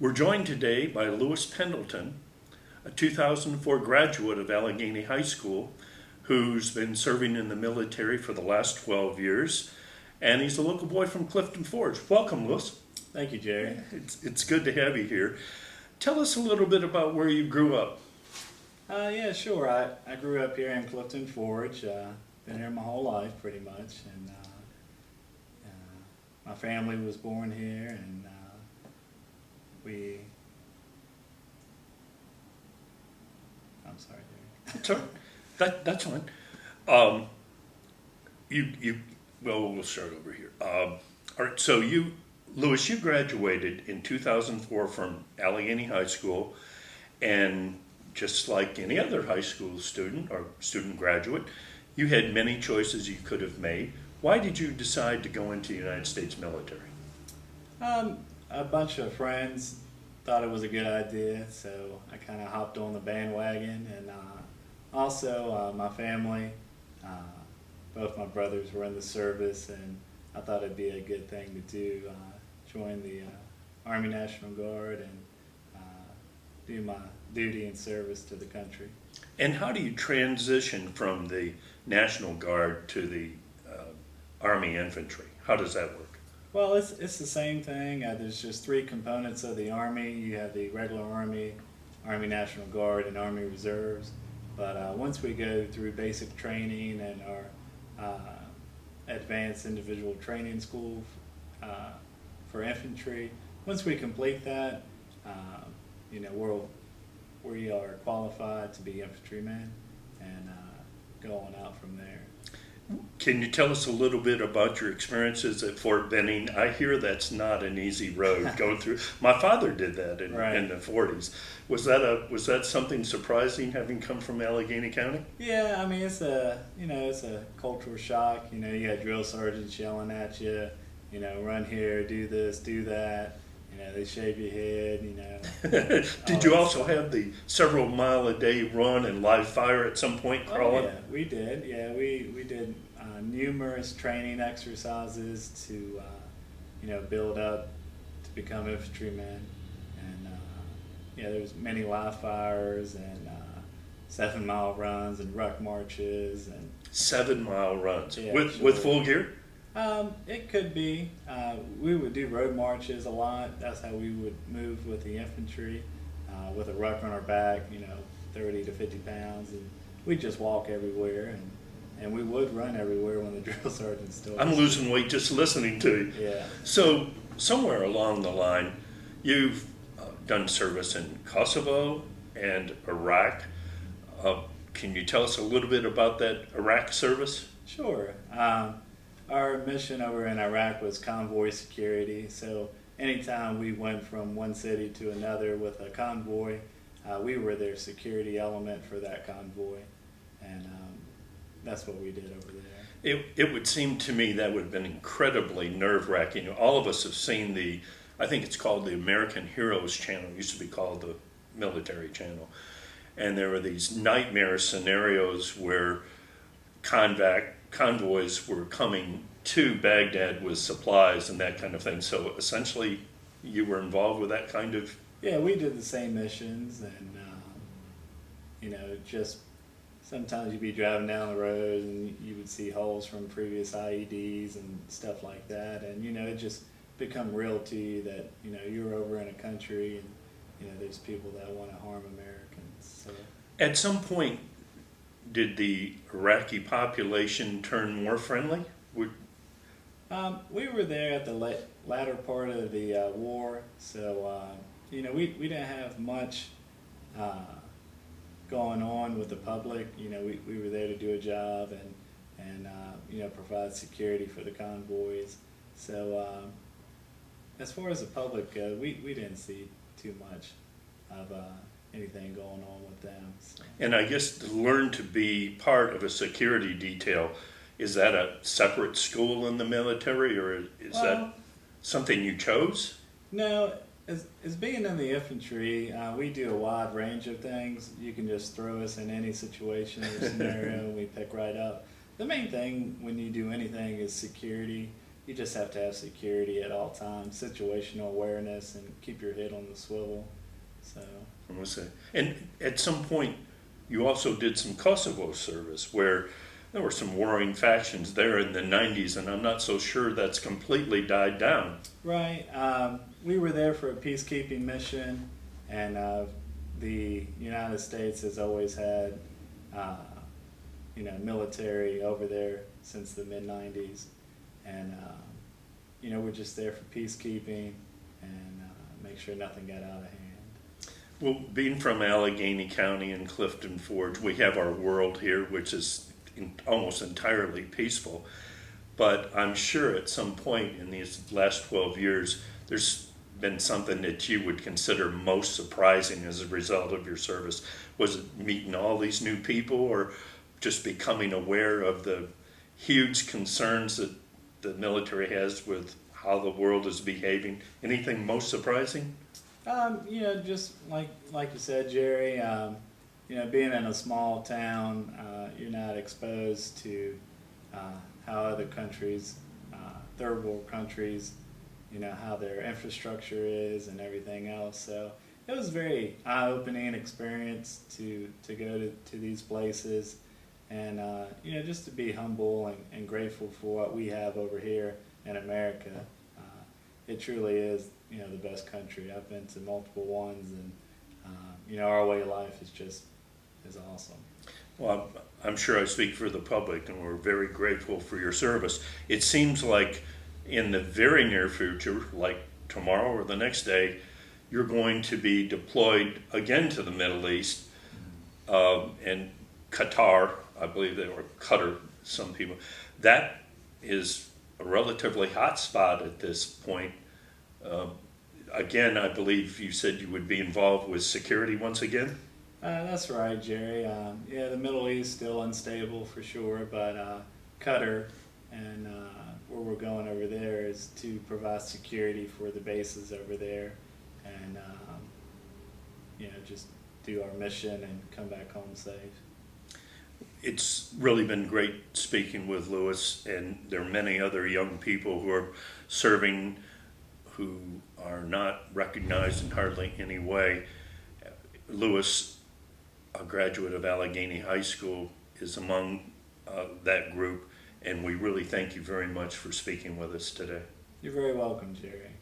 We're joined today by Lewis Pendleton, a 2004 graduate of Alleghany High School, who's been serving in the military for the last 12 years, and he's a local boy from Clifton Forge. Welcome, Lewis. Thank you, Jerry. It's good to have you here. Tell us a little bit about where you grew up. Yeah, sure. I grew up here in Clifton Forge. Been here my whole life, pretty much, and my family was born here, and we. I'm sorry, Jerry. That's fine. We'll start over here. All right, so Lewis, you graduated in 2004 from Alleghany High School, and just like any other high school student or student graduate, you had many choices you could have made. Why did you decide to go into the United States military? A bunch of friends thought it was a good idea, so I kind of hopped on the bandwagon, and also my family, both my brothers were in the service, and I thought it'd be a good thing to do, join the Army National Guard and do my duty and service to the country. And how do you transition from the National Guard to the Army Infantry? How does that work? Well, it's the same thing. There's just three components of the Army. You have the regular Army, Army National Guard, and Army Reserves. But once we go through basic training and our advanced individual training school for infantry, once we complete that, we are qualified to be infantrymen and go on out from there. Can you tell us a little bit about your experiences at Fort Benning? I hear that's not an easy road going through. My father did that in the 40s. Was that something surprising, having come from Allegheny County? Yeah, I mean it's a cultural shock. You had drill sergeants yelling at you. Run here, do this, do that. They shave your head. Did you also have the several mile a day run and live fire at some point crawling? Oh, yeah, we did. Yeah, we did numerous training exercises to build up to become infantrymen, and there was many live fires and 7 mile runs and ruck marches and 7 mile runs with sure. full gear. It could be. We would do road marches a lot. That's how we would move with the infantry, with a ruck on our back, 30 to 50 pounds, and we'd just walk everywhere, and we would run everywhere when the drill sergeants told us. I'm losing weight just listening to you. Yeah. So somewhere along the line, you've done service in Kosovo and Iraq. Can you tell us a little bit about that Iraq service? Sure. Our mission over in Iraq was convoy security, so anytime we went from one city to another with a convoy, we were their security element for that convoy, and that's what we did over there. It would seem to me that would have been incredibly nerve-wracking. All of us have seen I think it's called the American Heroes Channel, it used to be called the Military Channel, and there were these nightmare scenarios where convoys were coming to Baghdad with supplies and that kind of thing. So essentially, you were involved with that kind of... Yeah, we did the same missions, and just sometimes you'd be driving down the road and you would see holes from previous IEDs and stuff like that, and it just become real to you that you're over in a country and there's people that want to harm Americans. So at some point, did the Iraqi population turn more friendly? We were there at the latter part of the war, so we didn't have much going on with the public. We were there to do a job and provide security for the convoys. So as far as the public goes, we didn't see too much of anything going on with them. So. And I guess to learn to be part of a security detail, is that a separate school in the military, or is that something you chose? No, as being in the infantry, we do a wide range of things. You can just throw us in any situation or scenario and we pick right up. The main thing when you do anything is security. you just have to have security at all times, situational awareness, and keep your head on the swivel. So, I'm gonna say. And at some point, you also did some Kosovo service where there were some warring factions there in the 90s, and I'm not so sure that's completely died down. right, we were there for a peacekeeping mission, and the United States has always had, military over there since the mid 90s, and we're just there for peacekeeping and make sure nothing got out of hand. Well, being from Alleghany County and Clifton Forge, we have our world here, which is almost entirely peaceful. But I'm sure at some point in these last 12 years, there's been something that you would consider most surprising as a result of your service. Was it meeting all these new people, or just becoming aware of the huge concerns that the military has with how the world is behaving? Anything most surprising? Just like you said, Jerry. Being in a small town, you're not exposed to how other countries, third world countries, how their infrastructure is and everything else. So it was a very eye-opening experience to go to these places, and just to be humble and grateful for what we have over here in America. It truly is, the best country. I've been to multiple ones, and our way of life is awesome. Well, I'm sure I speak for the public, and we're very grateful for your service. It seems like in the very near future, like tomorrow or the next day, you're going to be deployed again to the Middle East, and Qatar, I believe they were Qatar, some people. That is a relatively hot spot at this point. Again, I believe you said you would be involved with security once again? That's right, Jerry. The Middle East still unstable for sure, but Qatar and where we're going over there is to provide security for the bases over there, and just do our mission and come back home safe. It's really been great speaking with Lewis, and there are many other young people who are serving who are not recognized in hardly any way. Lewis, a graduate of Alleghany High School, is among that group, and we really thank you very much for speaking with us today. You're very welcome, Jerry.